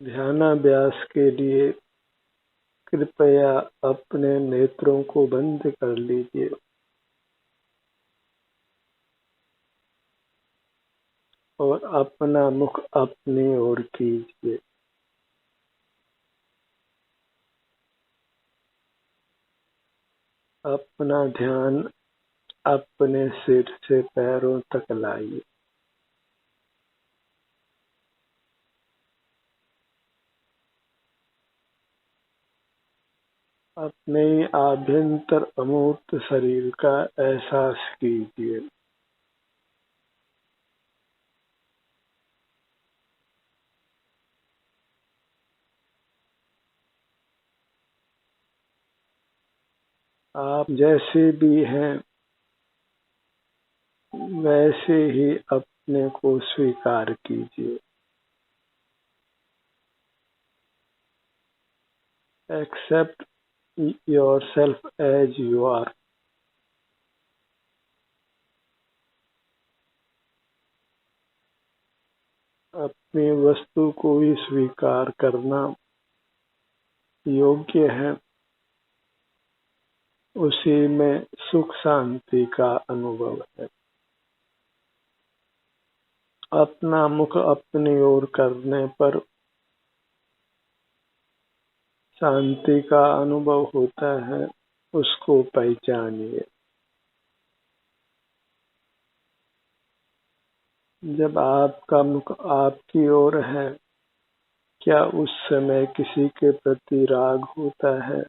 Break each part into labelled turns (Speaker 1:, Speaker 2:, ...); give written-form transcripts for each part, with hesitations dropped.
Speaker 1: ध्यानाभ्यास के लिए कृपया अपने नेत्रों को बंद कर लीजिए और अपना मुख अपनी ओर कीजिए। अपना ध्यान अपने सिर से पैरों तक लाइए। अपने आभ्यंतर अमूर्त शरीर का एहसास कीजिए। आप जैसे भी हैं वैसे ही अपने को स्वीकार कीजिए। Accept yourself as you are. अपनी वस्तु को ही स्वीकार करना योग्य है, उसी में सुख शांति का अनुभव है। अपना मुख अपनी ओर करने पर शांति का अनुभव होता है, उसको पहचानिए। जब आपका मुख आपकी ओर है, क्या उस समय किसी के प्रति राग होता है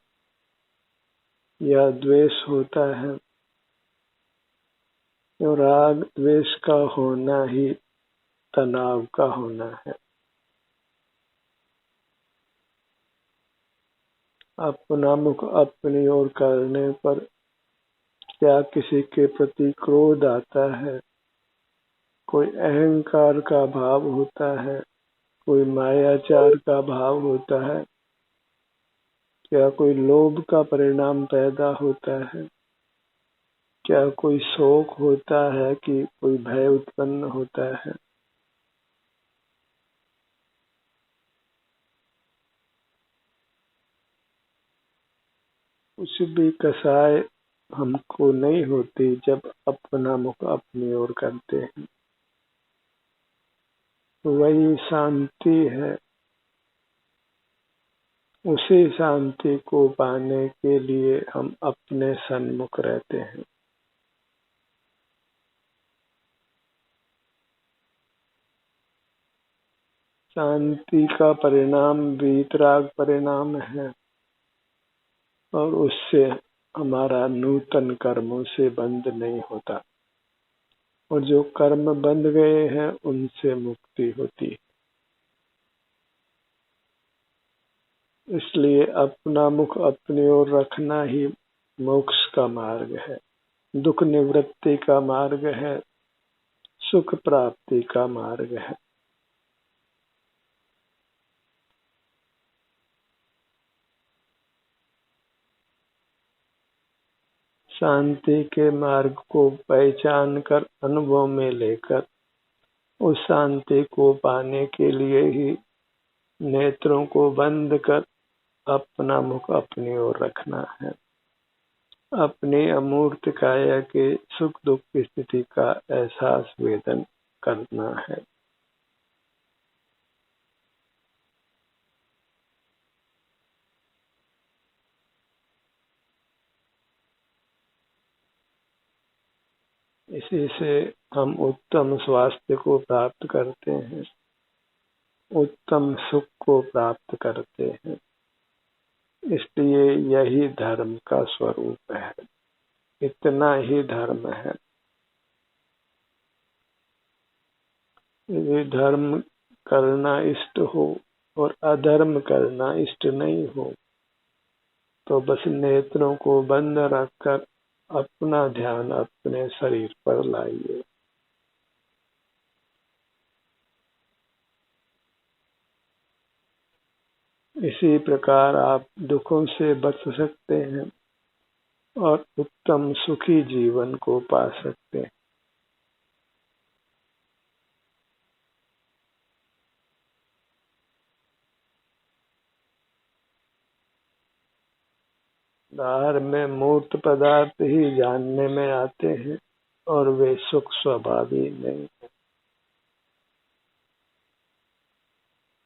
Speaker 1: या द्वेष होता है? तो राग द्वेष का होना ही तनाव का होना है। अपना मुख अपनी ओर करने पर क्या किसी के प्रति क्रोध आता है, कोई अहंकार का भाव होता है, कोई मायाचार का भाव होता है, क्या कोई लोभ का परिणाम पैदा होता है, क्या कोई शोक होता है कि कोई भय उत्पन्न होता है? कुछ भी कसाय हमको नहीं होती जब अपना मुख अपनी ओर करते हैं। वही शांति है। उसी शांति को पाने के लिए हम अपने सन्मुख रहते हैं। शांति का परिणाम वीतराग परिणाम है और उससे हमारा नूतन कर्मों से बंध नहीं होता, और जो कर्म बंध गए हैं उनसे मुक्ति होती है। इसलिए अपना मुख अपनी ओर रखना ही मोक्ष का मार्ग है, दुख निवृत्ति का मार्ग है, सुख प्राप्ति का मार्ग है। शांति के मार्ग को पहचान कर अनुभव में लेकर उस शांति को पाने के लिए ही नेत्रों को बंद कर अपना मुख अपनी ओर रखना है। अपनी अमूर्त काया के सुख दुख की स्थिति का एहसास वेदन करना है। इसी से हम उत्तम स्वास्थ्य को प्राप्त करते हैं, उत्तम सुख को प्राप्त करते हैं। इसलिए यही धर्म का स्वरूप है, इतना ही धर्म है। यदि धर्म करना इष्ट हो और अधर्म करना इष्ट नहीं हो तो बस नेत्रों को बंद रखकर अपना ध्यान अपने शरीर पर लाइए। इसी प्रकार आप दुखों से बच सकते हैं और उत्तम सुखी जीवन को पा सकते हैं। बाहर में मूर्त पदार्थ ही जानने में आते हैं और वे सुख स्वभावी नहीं है।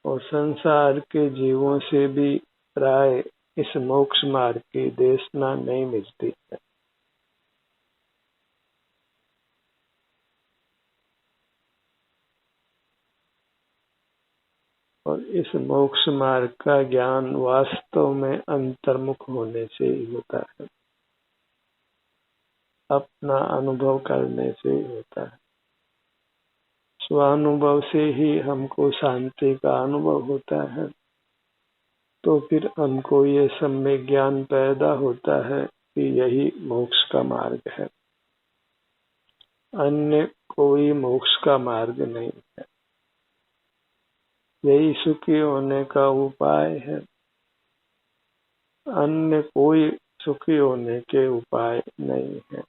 Speaker 1: और संसार के जीवों से भी प्राय इस मोक्ष मार्ग की देशना नहीं मिलती है। और इस मोक्ष मार्ग का ज्ञान वास्तव में अंतर्मुख होने से ही होता है, अपना अनुभव करने से ही होता है। स्वानुभव से ही हमको शांति का अनुभव होता है, तो फिर हमको ये सम्यक ज्ञान पैदा होता है कि यही मोक्ष का मार्ग है, अन्य कोई मोक्ष का मार्ग नहीं है। यही सुखी होने का उपाय है, अन्य कोई सुखी होने के उपाय नहीं है।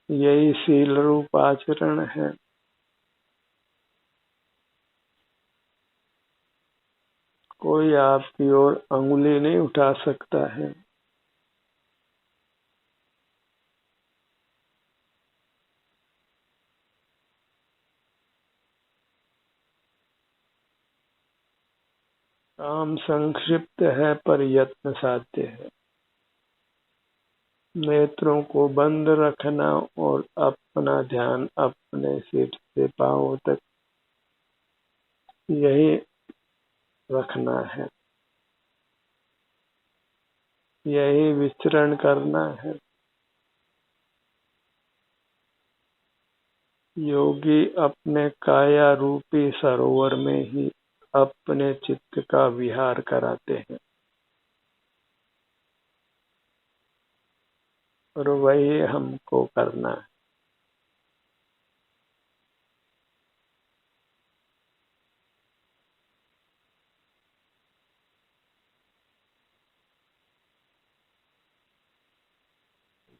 Speaker 1: यही शील रूप आचरण है। कोई आपकी ओर अंगुली नहीं उठा सकता है। काम संक्षिप्त है पर यत्न साध्य है। नेत्रों को बंद रखना और अपना ध्यान अपने सिर से पांव तक यही रखना है, यही विचरण करना है। योगी अपने काया रूपी सरोवर में ही अपने चित्त का विहार कराते हैं और वही हमको करना है।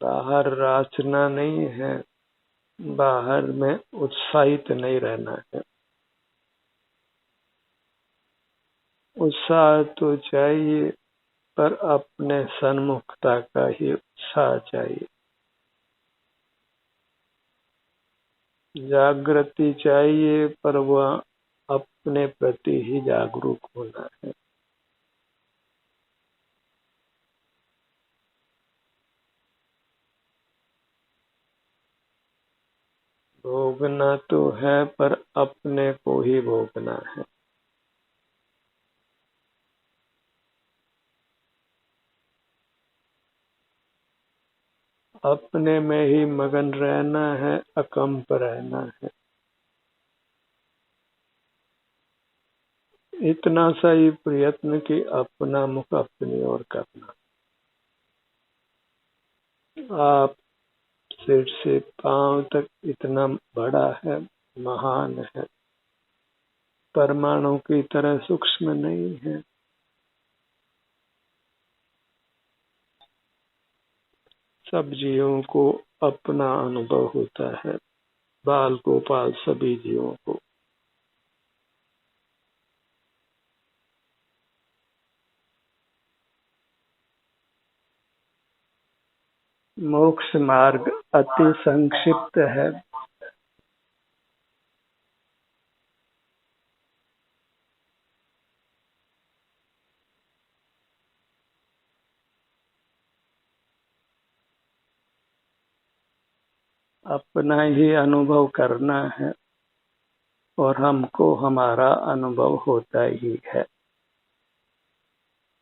Speaker 1: बाहर राचना नहीं है, बाहर में उत्साहित नहीं रहना है। उत्साह तो चाहिए पर अपने सन्मुखता का ही उत्साह चाहिए। जागृति चाहिए पर वह अपने प्रति ही जागरूक होना है। भोगना तो है पर अपने को ही भोगना है। अपने में ही मगन रहना है, अकंप रहना है। इतना सा ही प्रयत्न कि अपना मुख अपनी ओर करना। आप सिर से पांव तक इतना बड़ा है, महान है, परमाणु की तरह सूक्ष्म नहीं है। सब जीवों को अपना अनुभव होता है, बाल गोपाल सभी जीवों को। मोक्ष मार्ग अति संक्षिप्त है। अपना ही अनुभव करना है और हमको हमारा अनुभव होता ही है।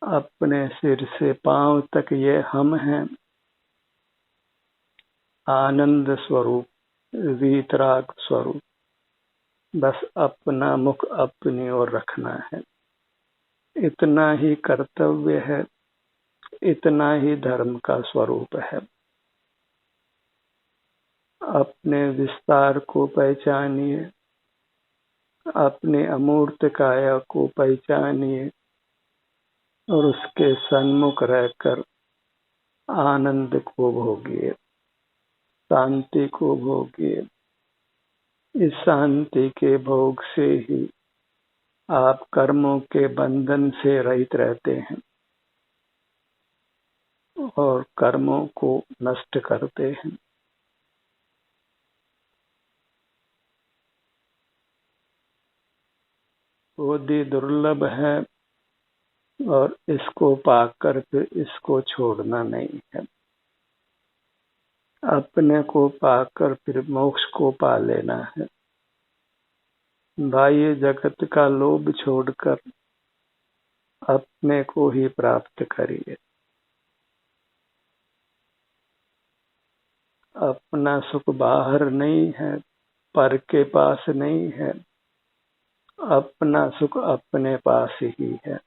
Speaker 1: अपने सिर से पांव तक ये हम हैं, आनंद स्वरूप, वीतराग स्वरूप। बस अपना मुख अपनी ओर रखना है। इतना ही कर्तव्य है, इतना ही धर्म का स्वरूप है। अपने विस्तार को पहचानिए, अपने अमूर्त काया को पहचानिए और उसके सन्मुख रहकर आनंद को भोगिए, शांति को भोगिए। इस शांति के भोग से ही आप कर्मों के बंधन से रहित रहते हैं। और कर्मों को नष्ट करते हैं। बोधि दुर्लभ है और इसको पाकर फिर इसको छोड़ना नहीं है। अपने को पाकर फिर मोक्ष को पा लेना है। बाह्य जगत का लोभ छोड़कर अपने को ही प्राप्त करिए। अपना सुख बाहर नहीं है, पर के पास नहीं है। अपना सुख अपने पास ही है।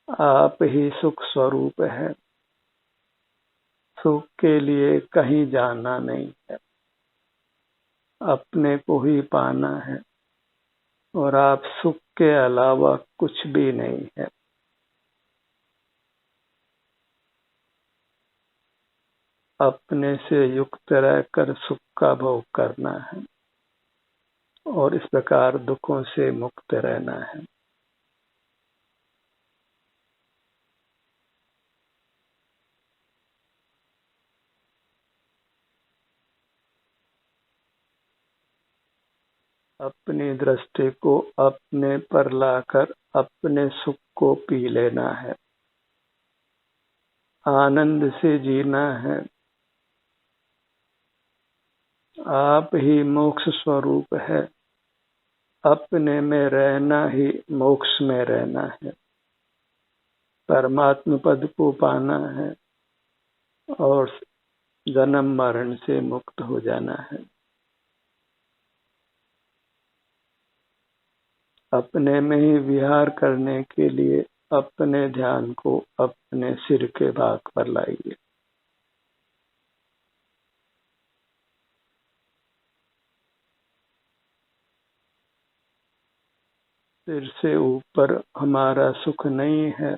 Speaker 1: आप ही सुख स्वरूप है। सुख के लिए कहीं जाना नहीं है, अपने को ही पाना है। और आप सुख के अलावा कुछ भी नहीं है। अपने से युक्त रहकर सुख का भोग करना है और इस प्रकार दुखों से मुक्त रहना है। अपनी दृष्टि को अपने पर लाकर अपने सुख को पी लेना है। आनंद से जीना है। आप ही मोक्ष स्वरूप है। अपने में रहना ही मोक्ष में रहना है। परमात्म पद को पाना है और जन्म मरण से मुक्त हो जाना है। अपने में ही विहार करने के लिए अपने ध्यान को अपने सिर के भाग पर लाइए। सिर से ऊपर हमारा सुख नहीं है।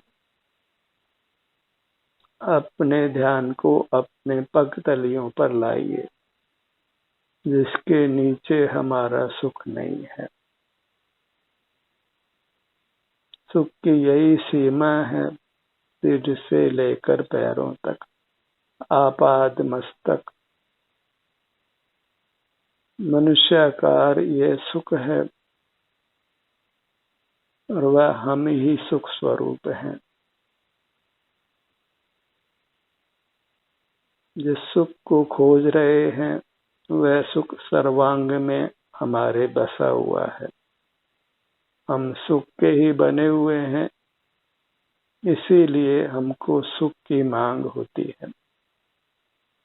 Speaker 1: अपने ध्यान को अपने पग तलियों पर लाइए, जिसके नीचे हमारा सुख नहीं है। सुख की यही सीमा है, सिर से लेकर पैरों तक, आपाद मस्तक। मनुष्याकार ये सुख है और वह हम ही सुख स्वरूप हैं। जिस सुख को खोज रहे हैं वह सुख सर्वांग में हमारे बसा हुआ है। हम सुख के ही बने हुए हैं, इसीलिए हमको सुख की मांग होती है।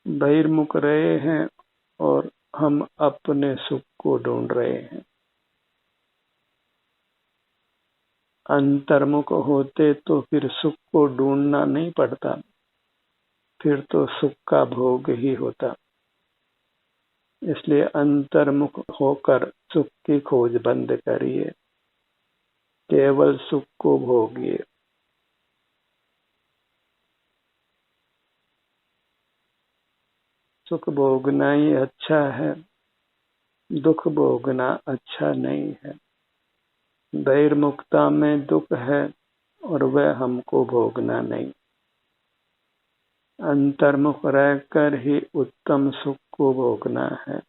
Speaker 1: बहिर्मुख रहे हैं और हम अपने सुख को ढूंढ रहे हैं। अंतर्मुख होते तो फिर सुख को ढूंढना नहीं पड़ता, फिर तो सुख का भोग ही होता। इसलिए अंतर्मुख होकर सुख की खोज बंद करिए, केवल सुख को भोगिए। सुख भोगना ही अच्छा है, दुख भोगना अच्छा नहीं है। बहिर्मुखता में दुख है और वह हमको भोगना नहीं। अंतर्मुख रहकर ही उत्तम सुख को भोगना है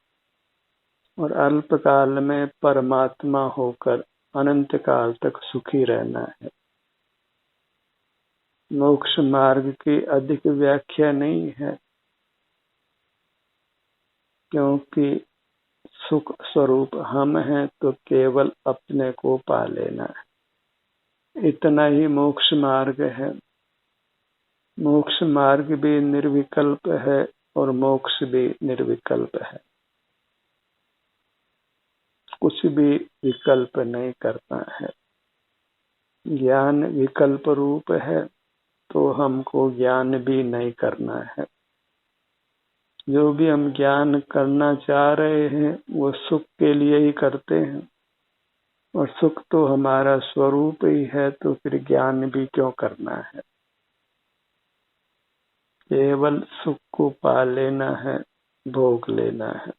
Speaker 1: और अल्पकाल में परमात्मा होकर अनंत काल तक सुखी रहना है। मोक्ष मार्ग की अधिक व्याख्या नहीं है, क्योंकि सुख स्वरूप हम हैं तो केवल अपने को पा लेना है। इतना ही मोक्ष मार्ग है। मोक्ष मार्ग भी निर्विकल्प है और मोक्ष भी निर्विकल्प है। कुछ भी विकल्प नहीं करना है। ज्ञान विकल्प रूप है तो हमको ज्ञान भी नहीं करना है। जो भी हम ज्ञान करना चाह रहे हैं वो सुख के लिए ही करते हैं, और सुख तो हमारा स्वरूप ही है, तो फिर ज्ञान भी क्यों करना है। केवल सुख को पा लेना है, भोग लेना है।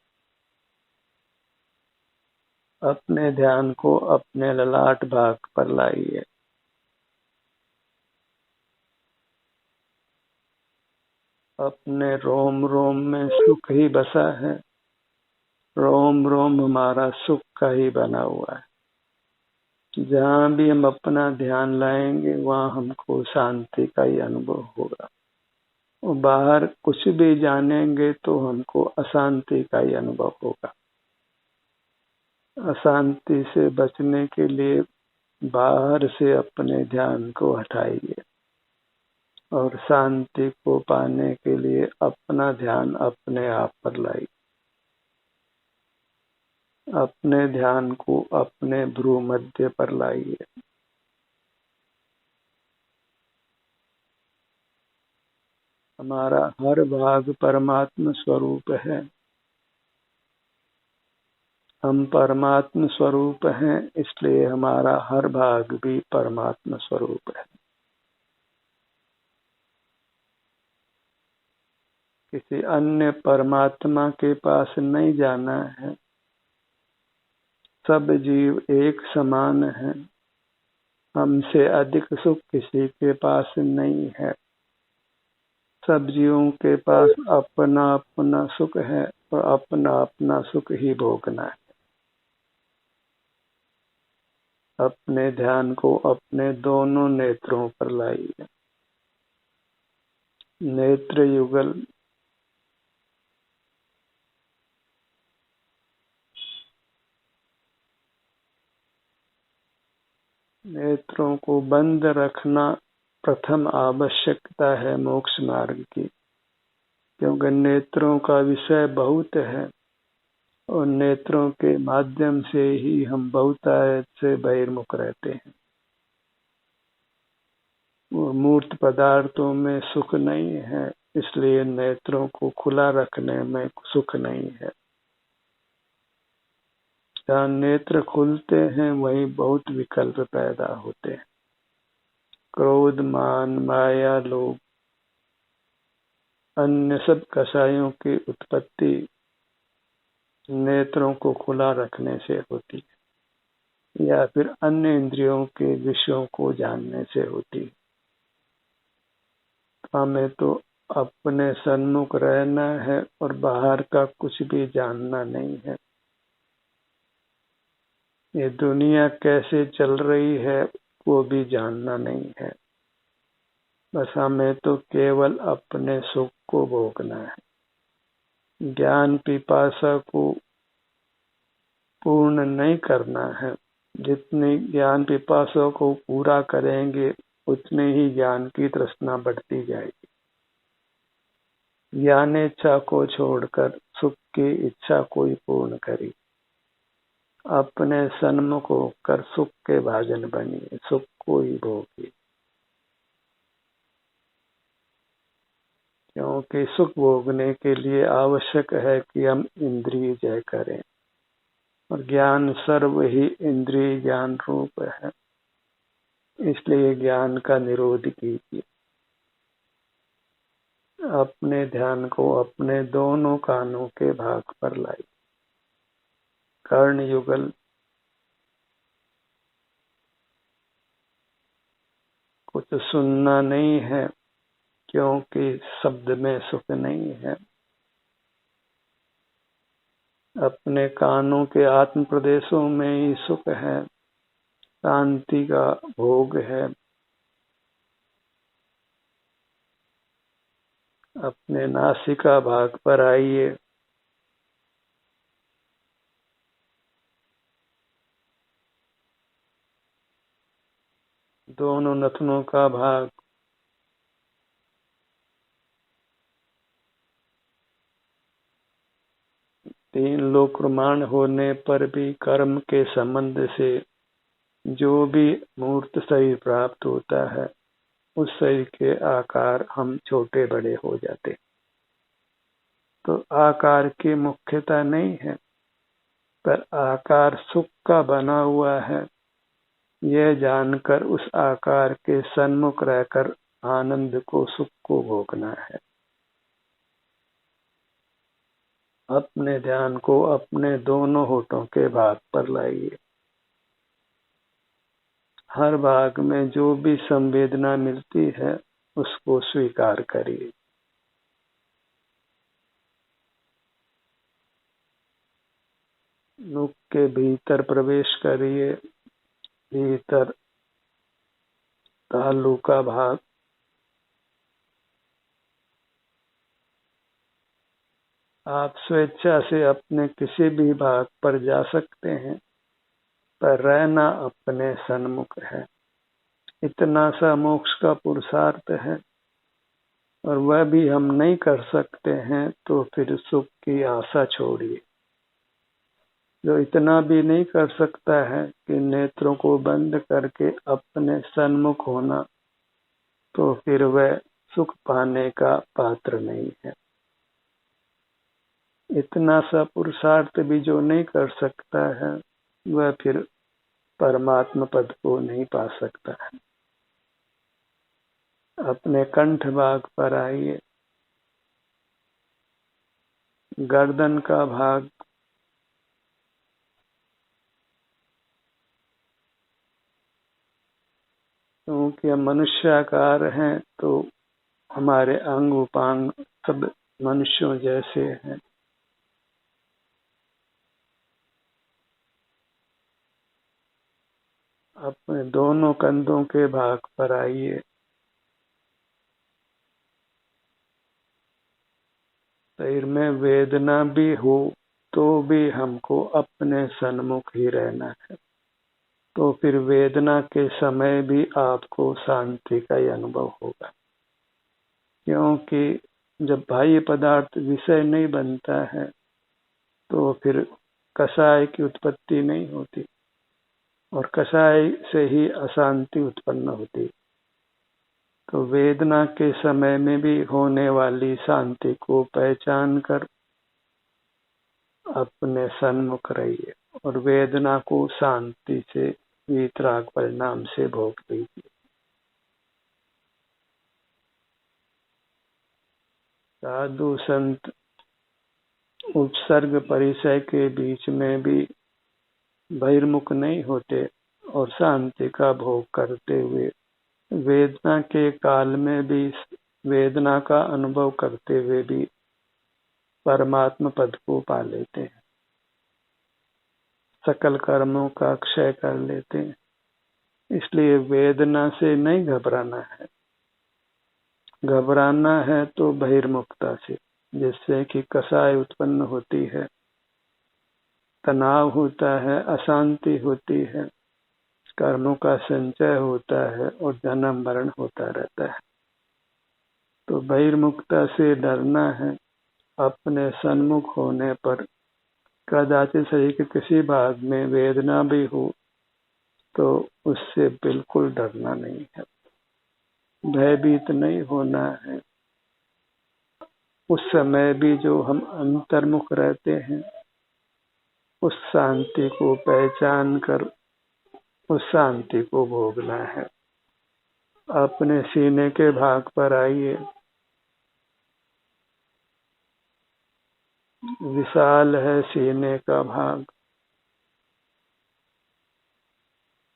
Speaker 1: अपने ध्यान को अपने ललाट भाग पर लाइए। अपने रोम रोम में सुख ही बसा है, रोम रोम हमारा सुख का ही बना हुआ है। जहाँ भी हम अपना ध्यान लाएंगे वहाँ हमको शांति का ही अनुभव होगा, और बाहर कुछ भी जानेंगे तो हमको अशांति का ही अनुभव होगा। अशांति से बचने के लिए बाहर से अपने ध्यान को हटाइए, और शांति को पाने के लिए अपना ध्यान अपने आप पर लाइए। अपने ध्यान को अपने भ्रू मध्य पर लाइए। हमारा हर भाग परमात्म स्वरूप है। हम परमात्म स्वरूप हैं, इसलिए हमारा हर भाग भी परमात्म स्वरूप है। किसी अन्य परमात्मा के पास नहीं जाना है। सब जीव एक समान है। हमसे अधिक सुख किसी के पास नहीं है। सब जीवों के पास अपना अपना सुख है और अपना अपना सुख ही भोगना है। अपने ध्यान को अपने दोनों नेत्रों पर लाइए। नेत्र युगल। नेत्रों को बंद रखना प्रथम आवश्यकता है मोक्ष मार्ग की, क्योंकि नेत्रों का विषय बहुत है और नेत्रों के माध्यम से ही हम बहुतायत से बहिर्मुख रहते हैं। वो मूर्त पदार्थों में सुख नहीं है, इसलिए नेत्रों को खुला रखने में सुख नहीं है। जहाँ नेत्र खुलते हैं वहीं बहुत विकल्प पैदा होते हैं। क्रोध, मान, माया, लोभ, अन्य सब कषायों की उत्पत्ति नेत्रों को खुला रखने से होती है, या फिर अन्य इंद्रियों के विषयों को जानने से होती है। हमें तो अपने सन्मुख रहना है और बाहर का कुछ भी जानना नहीं है। ये दुनिया कैसे चल रही है वो भी जानना नहीं है। बस हमें तो केवल अपने सुख को भोगना है। ज्ञान पिपासा को पूर्ण नहीं करना है। जितनी ज्ञान पिपासा को पूरा करेंगे उतने ही ज्ञान की तृष्णा बढ़ती जाएगी। ज्ञान इच्छा को छोड़कर सुख की इच्छा कोई पूर्ण करी। अपने सन्मुख होकर सुख के भाजन बनिए, सुख को ही भोगिए, क्योंकि सुख भोगने के लिए आवश्यक है कि हम इंद्रिय जय करें, और ज्ञान सर्व ही इंद्रिय ज्ञान रूप है। इसलिए ज्ञान का निरोध कीजिए। अपने ध्यान को अपने दोनों कानों के भाग पर लाइए। कर्ण युगल। कुछ सुनना नहीं है, क्योंकि शब्द में सुख नहीं है। अपने कानों के आत्म प्रदेशों में ही सुख है, शांति का भोग है। अपने नासिका भाग पर आइए। दोनों नथनों का भाग। तीन लोक प्रमाण होने पर भी कर्म के संबंध से जो भी मूर्त शरीर प्राप्त होता है उस शरीर के आकार हम छोटे बड़े हो जाते। तो आकार की मुख्यता नहीं है, पर आकार सुख का बना हुआ है, यह जानकर उस आकार के सन्मुख रहकर आनंद को, सुख को भोगना है। अपने ध्यान को अपने दोनों होठों के भाग पर लाइए। हर भाग में जो भी संवेदना मिलती है उसको स्वीकार करिए। के भीतर प्रवेश करिए। भीतर तालू का भाग, आप स्वेच्छा से अपने किसी भी भाग पर जा सकते हैं, पर रहना अपने सन्मुख है। इतना सा मोक्ष का पुरुषार्थ है, और वह भी हम नहीं कर सकते हैं तो फिर सुख की आशा छोड़िए। जो इतना भी नहीं कर सकता है कि नेत्रों को बंद करके अपने सन्मुख होना, तो फिर वह सुख पाने का पात्र नहीं है। इतना सा पुरुषार्थ भी जो नहीं कर सकता है, वह फिर परमात्मा पद को नहीं पा सकता है। अपने कंठ भाग पर आइए। गर्दन का भाग, क्योंकि हम मनुष्याकार हैं तो हमारे अंग उपांग सब मनुष्यों जैसे हैं। अपने दोनों कंधों के भाग पर आइए। शरीर में वेदना भी हो तो भी हमको अपने सन्मुख ही रहना है, तो फिर वेदना के समय भी आपको शांति का ही अनुभव होगा। क्योंकि जब बाह्य पदार्थ विषय नहीं बनता है तो फिर कषाय की उत्पत्ति नहीं होती, और कषाय से ही अशांति उत्पन्न होती। तो वेदना के समय में भी होने वाली शांति को पहचान कर अपने सन्मुख रहिए, और वेदना को शांति से वीतराग परिणाम से भोग लीजिए। साधु संत उपसर्ग परिचय के बीच में भी बहिर्मुख नहीं होते, और शांति का भोग करते हुए वेदना के काल में भी वेदना का अनुभव करते हुए भी परमात्मा पद को पा लेते हैं। सकल कर्मों का क्षय कर लेते हैं। इसलिए वेदना से नहीं घबराना है। घबराना है तो बहिर्मुखता से, जिससे कि कषाय उत्पन्न होती है, तनाव होता है, अशांति होती है, कर्मों का संचय होता है और जन्म मरण होता रहता है। तो बहिर्मुखता से डरना है। अपने सन्मुख होने पर कदाचित शरीर के किसी भाग में वेदना भी हो तो उससे बिल्कुल डरना नहीं है, भयभीत नहीं होना है। उस समय भी जो हम अंतर्मुख रहते हैं, उस शांति को पहचान कर उस शांति को भोगना है। अपने सीने के भाग पर आइए। विशाल है सीने का भाग,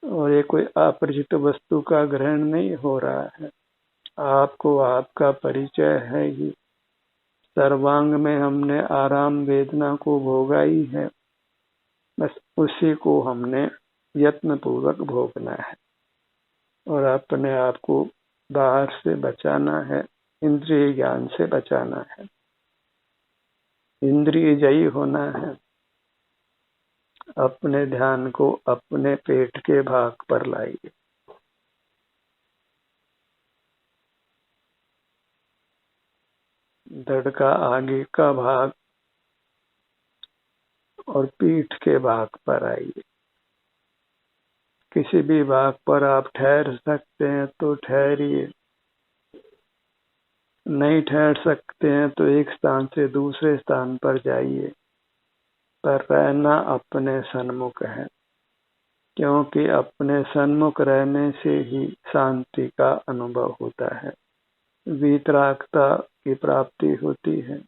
Speaker 1: और ये कोई अपरिचित वस्तु का ग्रहण नहीं हो रहा है। आपको आपका परिचय है ही। सर्वांग में हमने आराम वेदना को भोगा ही है, बस उसी को हमने यत्न पूर्वक भोगना है, और अपने आप को बाहर से बचाना है, इंद्रिय ज्ञान से बचाना है, इंद्रिय जयी होना है। अपने ध्यान को अपने पेट के भाग पर लाइए। धड़ का आगे का भाग और पीठ के भाग पर आइए। किसी भी भाग पर आप ठहर सकते हैं तो ठहरिए, नहीं ठहर सकते हैं तो एक स्थान से दूसरे स्थान पर जाइए, पर रहना अपने सन्मुख है। क्योंकि अपने सन्मुख रहने से ही शांति का अनुभव होता है, वीतरागता की प्राप्ति होती है,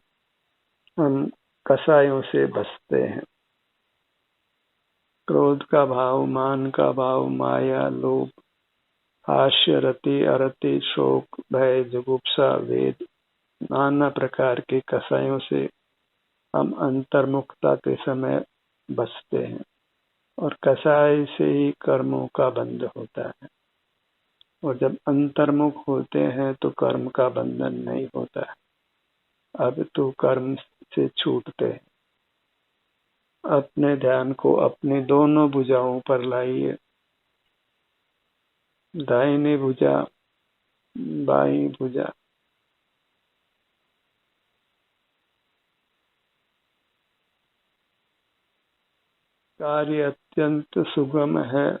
Speaker 1: हम कषायों से बचते हैं। क्रोध का भाव, मान का भाव, माया, लोभ, हास्य, रति, अरति, शोक, भय, जुगुप्सा, वेद, नाना प्रकार के कषायों से हम अंतर्मुखता के समय बचते हैं। और कसाय से ही कर्मों का बंध होता है। और जब अंतर्मुख होते हैं तो कर्म का बंधन नहीं होता है। अब तो कर्म से छूटते हैं। अपने ध्यान को अपनी दोनों भुजाओं पर लाइए। दाहिनी भुजा, बाईं भुजा। कार्य अत्यंत सुगम है,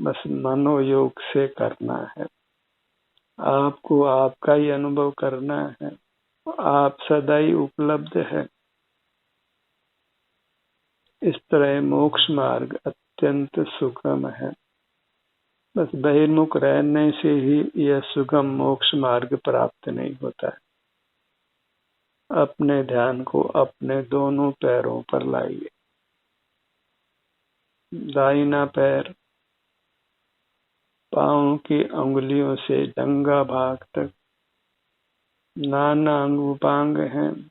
Speaker 1: बस मनोयोग से करना है। आपको आपका ही अनुभव करना है। आप सदा ही उपलब्ध है। इस तरह मोक्ष मार्ग अत्यंत सुगम है। बस बहिर्मुख रहने से ही यह सुगम मोक्ष मार्ग प्राप्त नहीं होता है। अपने ध्यान को अपने दोनों पैरों पर लाइए। दाहिना पैर पांव की अंगुलियों से जंघा भाग तक नाना अंग उपांग हैं।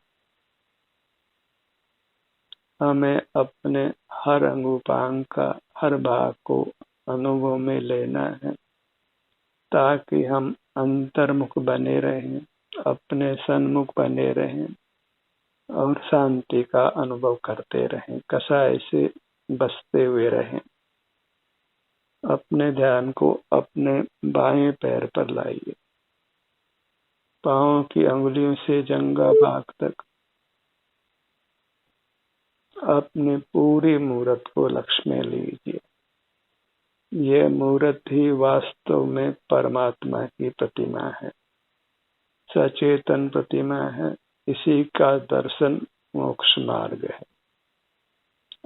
Speaker 1: हमें अपने हर अंग उपांग का हर भाग को अनुभव में लेना है, ताकि हम अंतर्मुख बने रहें, अपने सन्मुख बने रहें और शांति का अनुभव करते रहें, कसाय से बसते हुए रहें। अपने ध्यान को अपने बाएं पैर पर लाइए। पांव की अंगुलियों से जंघा भाग तक अपने पूरी मूर्त को लक्ष्य में लीजिए। यह मूर्त ही वास्तव में परमात्मा की प्रतिमा है, सचेतन प्रतिमा है। इसी का दर्शन मोक्ष मार्ग है।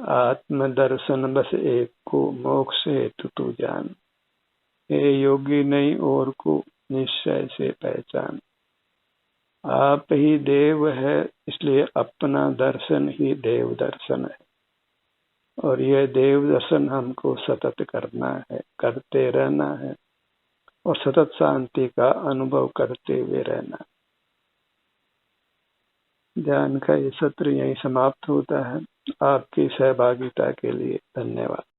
Speaker 1: आत्म दर्शन बस एक को मोक्ष हेतु तू जान। हे योगी नहीं और को निश्चय से पहचान। आप ही देव है, इसलिए अपना दर्शन ही देव दर्शन है। और यह देव दर्शन हमको सतत करना है, करते रहना है और सतत शांति का अनुभव करते हुए रहना। ध्यान का ये सत्र यहीं समाप्त होता है। आपकी सहभागिता के लिए धन्यवाद।